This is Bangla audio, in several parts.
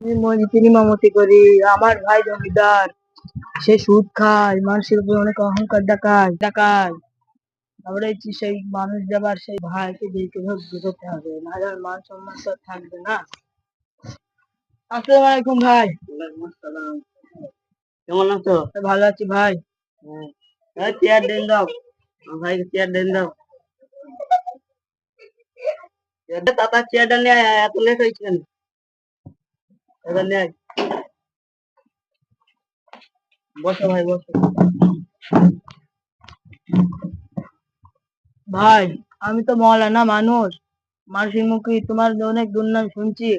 আমি মজুরি মামতি করি। আমার ভাই জমিদার, সে সুদ খায়, মানুষের উপর অনেক অহংকার দেখায়। তারপরে সেই মানুষ যাবার সেই ভাইকে দেখে বুঝতে হবে, নাহলে আর মান সম্মান তো আর থাকবে না। আসসালামু আলাইকুম ভাই। ওয়ালাইকুম আসসালাম। কেমন আছো? ভালো আছি ভাই। চেয়ার দেন দাও, আমার ভাইকে চেয়ার দেন দাও। তাতা চেয়ারটা নিয়ে আয়, এত লেট হয়েছে কেন? এটা নিয়ে আয়। বসো ভাই, বসো। ভাই, আমি তো মওলানা মানুষ, মানুষের মুখে তোমার অনেক দুর্নাম শুনছি।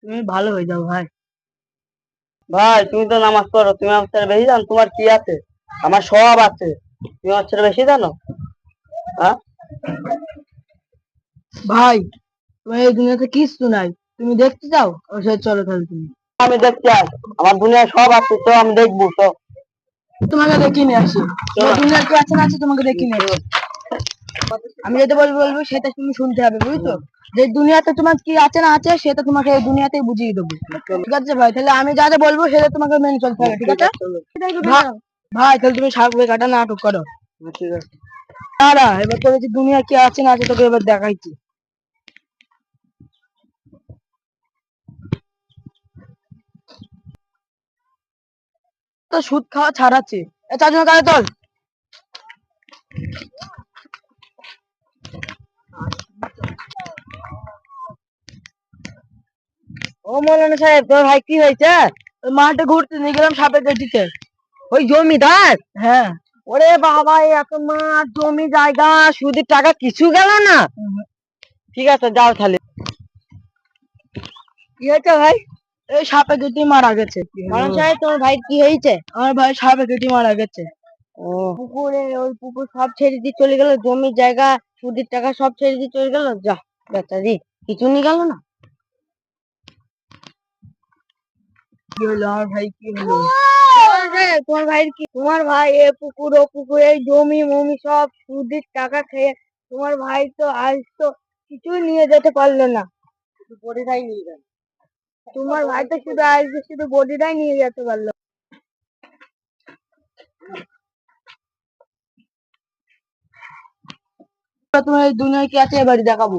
তুমি ভালো হয়ে যাও ভাই। ভাই, তুমি তো নামাজ পড়ো, তুমি আমার ছেড়ে বেশি জানো? তোমার কি আছে? আমার সব আছে, তুমি আমার ছেড়ে বেশি জানো? হ্যাঁ ভাই, তোমার এই দুনিয়াতে কিছু নাই, তুমি দেখতে চাও? ওর সাথে চলো তাহলে তুমি। আমি দেখতে চাই, আমার দুনিয়ায় সব আছে, তো আমি দেখবো তো। তোমাকে দেখি নিয়ে আসি, তোমার দুনিয়ার কি আছে না আছে তোমাকে দেখি নিয়ে আসি। আমি যেটা বলবো বলবো সেটা তুমি শুনতে হবে, বুঝছো? যে দুনিয়াতে তোমার কি আছে না আছে সেটা তোমাকে এই দুনিয়াতেই বুঝিয়ে দেবো। ঠিক আছে ভাই, তাহলে আমি যা যা বলবো সেটা তোমাকে মেনে চলতে হবে, ঠিক আছে? ভাই, তাহলে তুমি সাপে কাটা নাটক করো। ঠিক আছে। না, এবার তোর যে দুনিয়া কি আছে না আছে তোকে এবার দেখাইছি। তো সুদ খাওয়া ছাড়াচ্ছে। চারজন কাজে চল। ও মৌলানা সাহেব, তোর ভাই কি হয়েছে? ওই মাঠে ঘুরতে নিয়ে গেলাম সাপের কাছে। ওই জমিদার? হ্যাঁ। ওরে বাবা, এত মাঠ জমি জায়গা, সুদের টাকা কিছু গেল না। ঠিক আছে, যাও তাহলে। কি হয়েছে ভাই? এই সাপে কেটে মারা গেছে। মৌলানা সাহেব, তোমার ভাই কি হয়েছে? আমার ভাই সাপে কেটে মারা গেছে। ও, পুকুরে, ওই পুকুর সব ছেড়ে দিয়ে চলে গেল, জমি জায়গা সুদের টাকা সব ছেড়ে দিয়ে চলে গেল। যা বেচারি, কিছু নিয়ে গেল না। কি হলো আমার ভাই, কি হলো? তোমার ভাইয়ের কি? তোমার ভাই এ পুকুর ও পুকুর, এই জমি মমি সব সুদের টাকা খেয়ে তোমার ভাই তো আজ তো কিছুই নিয়ে যেতে পারলো না, বডিটাই নিয়ে গেল। তোমার ভাই তো শুধু আজ শুধু বডিটাই নিয়ে যেতে পারলো। তোমার এই দুনিয়ায় কি আছে এবারে দেখাবো।